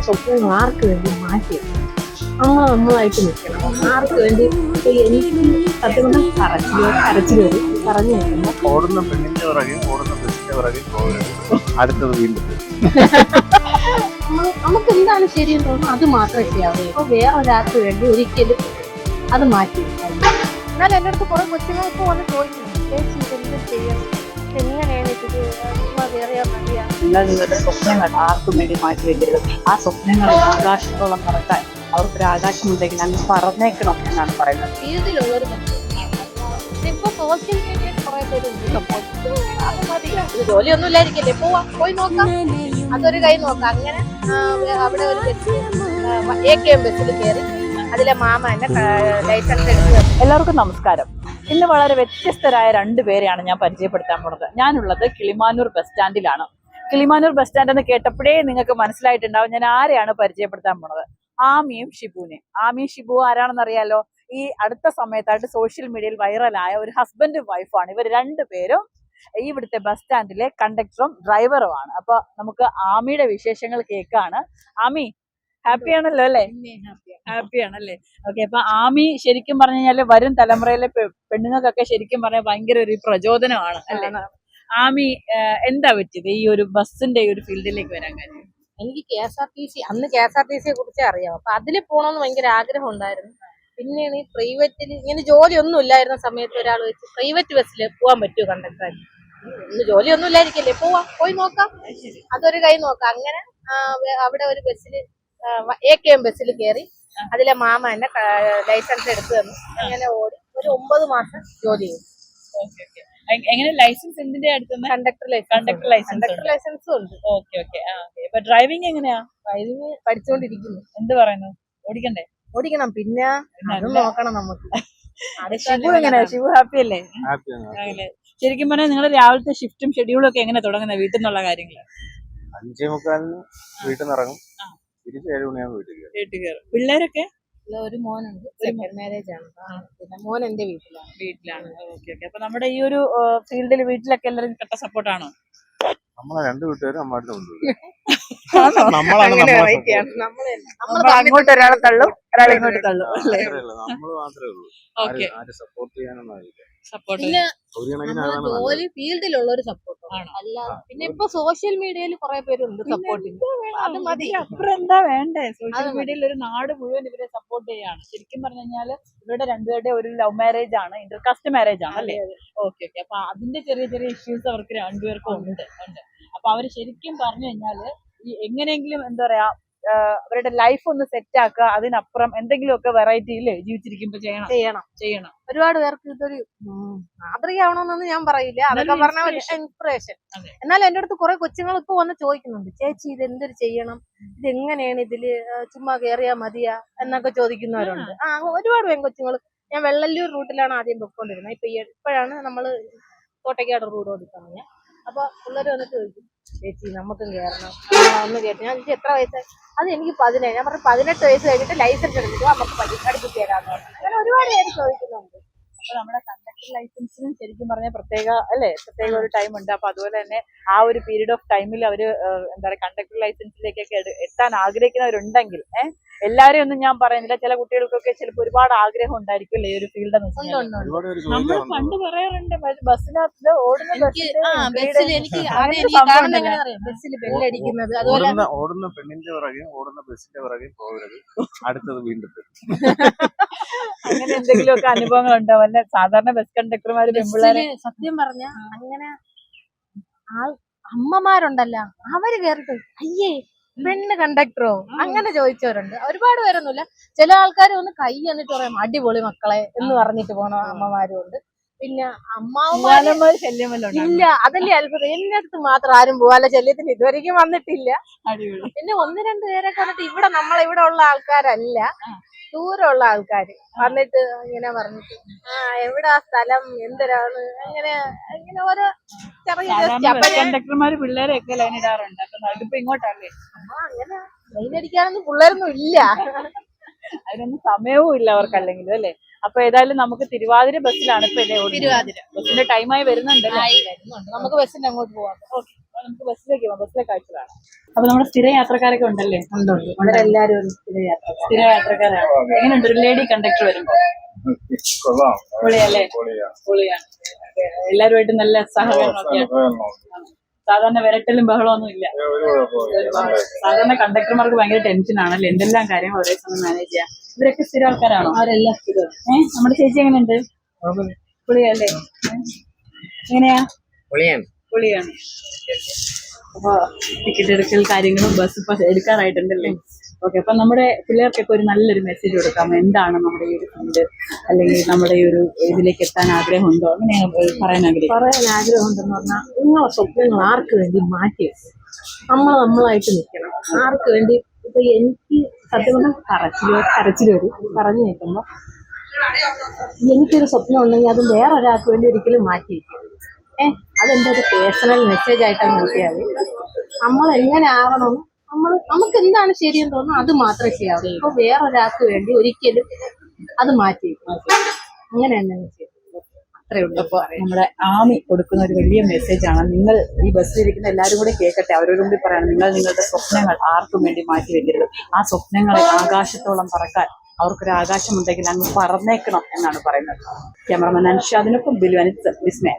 സ്വപ്നം ആർക്ക് വേണ്ടി മാറ്റി നമ്മളായിട്ട് നിൽക്കണം. ആർക്ക് വേണ്ടി എനിക്ക് സത്യം പറഞ്ഞാൽ കരച്ചിൽ വരും പറഞ്ഞു നിൽക്കുമ്പോൾ ഓടുന്ന പെണ്ണിന്റെ പിറകെ ഓടുന്ന ബസ്സിന്റെ പിറകെ അടുത്തത് വീണ്ടും നമുക്ക് എന്താണ് ശരിയെന്ന് തോന്നുന്നു അത് മാത്രമേ ചെയ്യാവൂ. ഇപ്പൊ വേറെ ഒരാൾക്ക് വേണ്ടി ഒരിക്കലും അത് മാറ്റി. എന്നാൽ എൻ്റെ അടുത്ത് കുറെ കൊച്ചുങ്ങൾ ഇപ്പോൾ വന്ന് ചോദിക്കുന്നു, ചേച്ചി ഇതെന്ത് ചെയ്യണം, എങ്ങനെയാണ് ഇത് കയറിയാൽ മതിയാ. എല്ലാ നിങ്ങളുടെ സ്വപ്നങ്ങൾ ആർക്കും വേണ്ടി മാറ്റി വെക്കരുത്. ആ സ്വപ്നങ്ങൾ ആകാശത്തോളം പറക്കാൻ അവർക്കൊരു ആകാശമുണ്ടെങ്കിൽ അങ്ങ് പറന്നേക്കണം എന്നാണ് പറയുന്നത്. ഫീൽഡിലുള്ളൊരു ഇപ്പൊ സോഷ്യൽ മീഡിയയിൽ കുറെ പേരുണ്ട്. അത് മതി, ഇത് ജോലിയൊന്നും ഇല്ലായിരിക്കല്ലേ, പോയി നോക്കാം, അതൊരു കൈ നോക്കാം. അങ്ങനെ അവിടെ ഒരു ബസ്സിൽ AKM ബസ്സിൽ കയറി അതിലെ മാമ എന്നെ ലൈസൻസ് എടുത്ത്. എല്ലാവർക്കും നമസ്കാരം. ഇന്ന് വളരെ വ്യത്യസ്തരായ രണ്ടുപേരെയാണ് ഞാൻ പരിചയപ്പെടുത്താൻ പോണത്. ഞാനുള്ളത് കിളിമാനൂർ ബസ് സ്റ്റാൻഡിലാണ്. കിളിമാനൂർ ബസ് സ്റ്റാൻഡ് എന്ന് കേട്ടപ്പോഴേ നിങ്ങൾക്ക് മനസ്സിലായിട്ടുണ്ടാവും ഞാൻ ആരെയാണ് പരിചയപ്പെടുത്താൻ പോണത്. ആമിയും ഷിബുവിനെ. ആമിയും ഷിബു ആരാണെന്ന് അറിയാലോ. ഈ അടുത്ത സമയത്തായിട്ട് സോഷ്യൽ മീഡിയയിൽ വൈറലായ ഒരു ഹസ്ബൻഡ് വൈഫാണ്. ഇവർ രണ്ടുപേരും ഇവിടുത്തെ ബസ് സ്റ്റാൻഡിലെ കണ്ടക്ടറും ഡ്രൈവറുമാണ്. അപ്പൊ നമുക്ക് ആമിയുടെ വിശേഷങ്ങൾ കേൾക്കാണ്. ആമി ഹാപ്പിയാണല്ലോ അല്ലേ? ഹാപ്പിയാണല്ലേ? ഓക്കെ. അപ്പൊ ആമി ശരിക്കും പറഞ്ഞു കഴിഞ്ഞാല് വരും തലമുറയിലെ പെണ്ണുങ്ങൾക്കൊക്കെ ശരിക്കും പറഞ്ഞാൽ ഭയങ്കര ഒരു പ്രചോദനമാണ് അല്ലേ? ആമി എന്താ പറ്റിയത് ഈ ഒരു ബസ്സിന്റെ ഒരു ഫീൽഡിലേക്ക് വരാൻ കാര്യം? എനിക്ക് KSRTC അന്ന് KSRTCയെ കുറിച്ച് അറിയാം. അപ്പൊ അതിൽ പോകണമെന്ന് ഭയങ്കര ആഗ്രഹം ഉണ്ടായിരുന്നു. പിന്നെയാണ് ഈ പ്രൈവറ്റിൽ ഇങ്ങനെ ജോലിയൊന്നും ഇല്ലായിരുന്ന സമയത്ത് ഒരാൾ വെച്ച് പ്രൈവറ്റ് ബസ്സിൽ പോകാൻ പറ്റുമോ കണ്ടക്ടർ, ഇന്ന് ജോലിയൊന്നും ഇല്ലായിരിക്കല്ലേ, പോയി നോക്കാം, അതൊരു കൈ നോക്കാം. അങ്ങനെ അവിടെ ഒരു ബസ്സിൽ AKM ബസ്സിൽ കയറി അതിലെ മാമ എന്നെ ലൈസൻസ് എടുത്തു തന്നു. അങ്ങനെ ഓടി ഒരു 9 മാസം ജോലി ചെയ്തു. എങ്ങനെ ലൈസൻസ് എന്തിന്റെ അടുത്ത്? കണ്ടക്ടർ ലൈസൻസും ഉണ്ട്. Okay okay. ഇപ്പൊ ഡ്രൈവിംഗ് എങ്ങനെയാ? ഡ്രൈവിംഗ് പഠിച്ചുകൊണ്ടിരിക്കുന്നു. എന്ത് പറയുന്നു? ഓടിക്കണ്ടേ? ഓടിക്കണം, പിന്നെ അത് നോക്കണം നമുക്ക്. ഷിബു എങ്ങനെയാ? ഷിബു ഹാപ്പി അല്ലേ? ശരിക്കും പറഞ്ഞാൽ നിങ്ങളുടെ രാവിലത്തെ ഷിഫ്റ്റും ഷെഡ്യൂളും ഒക്കെ എങ്ങനെ തുടങ്ങുന്നത് വീട്ടിൽ നിന്നുള്ള കാര്യങ്ങള്? 5:45 വീട്ടിൽ നിന്ന് ഇറങ്ങും, തിരിച്ച് 7 മണിയാകുമ്പോൾ വീട്ടിൽ കയറും. പിള്ളേരൊക്കെ? ഒരു മോനുണ്ട്, സെക്കൻഡ് മാരേജ് ആണ്. പിന്നെ മോൻ എന്റെ വീട്ടിലാണ്. Okay okay. അപ്പൊ നമ്മുടെ ഈ ഒരു ഫീൽഡിൽ വീട്ടിലൊക്കെ എല്ലാവരും കട്ട സപ്പോർട്ടാണോ? നമ്മളെ 2 വീട്ടുകാരും അമ്മയുടെ കൊണ്ടുപോയി. അങ്ങോട്ട് ഒരാളെ തള്ളും, ഒരാളെ ഇങ്ങോട്ട് തള്ളും അല്ലേ? നമ്മള് മാത്രമേ ഉള്ളൂ, ആരും സപ്പോർട്ട് ചെയ്യാനൊന്നും ആയില്ല. പിന്നെ ജോലി ഫീൽഡിലുള്ള ഒരു സപ്പോർട്ട് അല്ലാതെ പിന്നെ ഇപ്പൊ സോഷ്യൽ മീഡിയയിൽ കുറെ പേരുണ്ട് സപ്പോർട്ടിന്. അത് മതി, അപ്പുറം എന്താ വേണ്ടേ? സോഷ്യൽ മീഡിയയിൽ ഒരു നാട് മുഴുവൻ ഇവരെ സപ്പോർട്ട് ചെയ്യാണ്. ശരിക്കും പറഞ്ഞു കഴിഞ്ഞാല് ഇവരുടെ രണ്ടുപേരുടെ ഒരു ലവ് മാരേജ് ആണ്, ഇന്റർകാസ്റ്റ് മാരേജ് ആണ് അല്ലേ? Okay okay. അപ്പൊ അതിന്റെ ചെറിയ ചെറിയ ഇഷ്യൂസ് അവർക്ക് രണ്ടുപേർക്കും ഉണ്ട്. അപ്പൊ അവര് ശരിക്കും പറഞ്ഞു കഴിഞ്ഞാല് ഈ എങ്ങനെയെങ്കിലും എന്താ പറയാ അവരുടെ ലൈഫ് ഒന്ന് സെറ്റ് ആക്കുക, അതിനപ്പുറം എന്തെങ്കിലുമൊക്കെ വെറൈറ്റിയില് ജീവിച്ചിരിക്കുമ്പോ ചെയ്യണം. ഒരുപാട് പേർക്ക് ഇതൊരു മാതൃകയാവണമെന്നൊന്നും ഞാൻ പറയില്ല, അതൊക്കെ പറഞ്ഞ ഇൻസ്പിറേഷൻ. എന്നാൽ എന്റെ അടുത്ത് കുറെ കൊച്ചുങ്ങൾ ഇപ്പൊ വന്ന് ചോദിക്കുന്നുണ്ട്, ചേച്ചി ഇത് എന്തൊരു ചെയ്യണം, ഇത് എങ്ങനെയാണ്, ഇതില് ചുമ്മാ കയറിയാ മതിയാ എന്നൊക്കെ ചോദിക്കുന്നവരുണ്ട്. ഒരുപാട് പെൺകൊച്ചുങ്ങൾ. ഞാൻ വെള്ളല്ലൂർ റൂട്ടിലാണ് ആദ്യം പൊയ്ക്കൊണ്ടിരുന്നത്. ഇപ്പോഴാണ് നമ്മള് കോട്ടയ്ക്കാട് റൂട്ട് ഓടിക്കാൻ. അപ്പൊ പിള്ളേർ വന്നിട്ട് ചോദിക്കും, ചേച്ചി നമുക്കും കയറണം, ഒന്ന് കേട്ടു. ഞാൻ ചോദിച്ചു എത്ര വയസ്സായി? അത് എനിക്ക് 17. ഞാൻ പറഞ്ഞു 18 വയസ്സ് കഴിഞ്ഞിട്ട് ലൈസൻസ് എടുത്തിട്ട് നമുക്ക് പഠിപ്പിച്ചു തരാമെന്ന് പറഞ്ഞു. അങ്ങനെ ഒരുപാട് പേര് ചോദിക്കുന്നുണ്ട്. അപ്പൊ നമ്മുടെ കണ്ടക്ടർ ലൈസൻസിനും ശരിക്കും പറഞ്ഞാൽ പ്രത്യേക ഒരു ടൈം ഉണ്ട്. അപ്പൊ അതുപോലെ തന്നെ ആ ഒരു പീരീഡ് ഓഫ് ടൈമിൽ അവര് എന്താ പറയുക കണ്ടക്ടർ ലൈസൻസിലേക്കൊക്കെ എത്താൻ ആഗ്രഹിക്കുന്നവരുണ്ടെങ്കിൽ എല്ലാവരെയും ഒന്നും ഞാൻ പറയുന്നില്ല, ചില കുട്ടികൾക്കൊക്കെ ചിലപ്പോൾ ഒരുപാട് ആഗ്രഹം ഉണ്ടായിരിക്കും ഈ ഒരു ഫീൽഡ്. നമ്മൾ പണ്ട് പറയാറുണ്ട് ബസ്സിനകത്ത് ഓടുന്ന പെണ്ണിന്റെ പിറകെ ഓടുന്ന ബസ്സിന്റെ പിറകെ പോകരുത്, അടുത്തത് വീണ്ടും. അങ്ങനെ എന്തെങ്കിലുമൊക്കെ അനുഭവങ്ങൾ ഉണ്ടാവും അല്ലെ? സാധാരണ ബസ് കണ്ടക്ടർമാര് പെൺപിള്ളേരെ സത്യം പറഞ്ഞ അങ്ങനെ അമ്മമാരുണ്ടല്ലോ, അവര് കേറിട്ട് അയ്യേ പെണ്ണ് കണ്ടക്ടറോ അങ്ങനെ ചോദിച്ചവരുണ്ട്. ഒരുപാട് പേരൊന്നുമില്ല. ചില ആൾക്കാർ ഒന്ന് കൈ എന്നിട്ട് പറയാം അടിപൊളി മക്കളെ എന്ന് പറഞ്ഞിട്ട് പോണ അമ്മമാരും ഉണ്ട്. പിന്നെ അമ്മാവന്മാര് ഇല്ല, അതല്ലേ അത്ഭുതം. എന്റെ അടുത്ത് മാത്രം ആരും പോവാല ശല്യത്തിന് ഇതുവരെയ്ക്കും വന്നിട്ടില്ല. പിന്നെ 1-2 പേരെ കണ്ടിട്ട് ഇവിടെ നമ്മളിവിടെ ഉള്ള ആൾക്കാരല്ല, ദൂരമുള്ള ആൾക്കാര് വന്നിട്ട് ഇങ്ങനെ പറഞ്ഞിട്ട് എവിടാ സ്ഥലം, എന്തിനാണ്, അങ്ങനെ അങ്ങനെ ഓരോ കണ്ടക്ടർമാര് പിള്ളേരെയൊക്കെ ലൈൻ ഇടാറുണ്ട്. അപ്പൊ ഇങ്ങോട്ടല്ലേ അങ്ങനെ ലൈൻ അടിക്കാനൊന്നും പിള്ളേരൊന്നും ഇല്ല, അതിനൊന്നും സമയവും ഇല്ല അവർക്ക് അല്ലെങ്കിലും അല്ലേ? അപ്പൊ ഏതായാലും നമുക്ക് തിരുവാതിര ബസ്സിലാണ് ഇപ്പൊ തിരുവാതിര ബസ്സിന്റെ ടൈമായി വരുന്നുണ്ട്. നമുക്ക് ബസ്സിന് അങ്ങോട്ട് പോവാം. നമുക്ക് ബസ്സിലേക്ക് പോകാം, ബസ്സിലെ കാഴ്ചകളാണ്. അപ്പൊ നമ്മുടെ സ്ഥിര യാത്രക്കാരൊക്കെ ഉണ്ടല്ലേ? അവരെല്ലാരും ഒരു സ്ഥിര യാത്ര. സ്ഥിര യാത്രക്കാരാണ്. എങ്ങനെയുണ്ട് ഒരു ലേഡി കണ്ടക്ടർ വരുമ്പോ? കൊള്ളാം. പൊളിയല്ലേ? പൊളിയാണ്. എല്ലാരുമായിട്ട് നല്ല സഹകരണമൊക്കെയാണ്. സാധാരണ വിരട്ടലും ബഹളമൊന്നും ഇല്ല. സാധാരണ കണ്ടക്ടർമാർക്ക് ഭയങ്കര ടെൻഷൻ ആണല്ലോ, എന്തെല്ലാം കാര്യങ്ങൾ ഒരേ സമയം മാനേജ് ചെയ്യാം. ഇവരൊക്കെ സ്ഥിര ആൾക്കാരാണോ? അവരെല്ലാം സ്ഥിരം. നമ്മുടെ ചേച്ചി എങ്ങനെയുണ്ട്? പൊളിയല്ലേ? എങ്ങനെയാ? പൊളിയാണ്. അപ്പൊ ടിക്കറ്റ് എടുക്കൽ കാര്യങ്ങളും ബസ് ഇപ്പൊ എടുക്കാറായിട്ടുണ്ടല്ലേ? ഓക്കെ. അപ്പൊ നമ്മുടെ പിള്ളേർക്കൊക്കെ ഒരു നല്ലൊരു മെസ്സേജ് കൊടുക്കാം. എന്താണ് നമ്മുടെ ഈ ഒരു ഫണ്ട്, അല്ലെങ്കിൽ നമ്മുടെ ഈ ഒരു ഇതിലേക്ക് എത്താൻ ആഗ്രഹമുണ്ടോ? അങ്ങനെ പറയാൻ ആഗ്രഹമുണ്ടെന്ന് പറഞ്ഞാൽ നിങ്ങളെ സ്വപ്നങ്ങൾ ആർക്ക് വേണ്ടി മാറ്റി നമ്മളായിട്ട് നിൽക്കണം. ആർക്ക് വേണ്ടി? ഇപ്പൊ എനിക്ക് സത്യം പറഞ്ഞാൽ കരച്ചിൽ വരും പറഞ്ഞു കേൾക്കുമ്പോ. എനിക്കൊരു സ്വപ്നം ഉണ്ടെങ്കിൽ അത് വേറൊരാൾക്ക് വേണ്ടി ഒരിക്കലും മാറ്റി വയ്ക്കും. അതെന്റെ ഒരു പേഴ്സണൽ മെസ്സേജ് ആയിട്ടാണ് നോക്കിയാൽ നമ്മൾ എങ്ങനെ ആവണം, നമുക്ക് എന്താണ് ശരിയെന്ന് തോന്നുന്നു അത് മാത്രമേ ചെയ്യാവൂ. ഇപ്പൊ വേറൊരാൾക്ക് വേണ്ടി ഒരിക്കലും അത് മാറ്റി വയ്ക്കും. അങ്ങനെ തന്നെ അത്രേ ഉള്ളൂ. അപ്പൊ നമ്മുടെ ആമി കൊടുക്കുന്ന ഒരു വലിയ മെസ്സേജാണ്. നിങ്ങൾ ഈ ബസ്സിലിരിക്കുന്ന എല്ലാവരും കൂടെ കേൾക്കട്ടെ. അവരോടും കൂടി പറയണം, നിങ്ങൾ നിങ്ങളുടെ സ്വപ്നങ്ങൾ ആർക്കും വേണ്ടി മാറ്റി വെക്കരുത്. ആ സ്വപ്നങ്ങളെ ആകാശത്തോളം പറക്കാൻ അവർക്കൊരു ആകാശമുണ്ടെങ്കിൽ അങ്ങ് പറന്നേക്കണം എന്നാണ് പറയുന്നത്. ക്യാമറമാൻ അൻഷാദിനൊപ്പം ബിലുവാനിത് വിസ്മയ.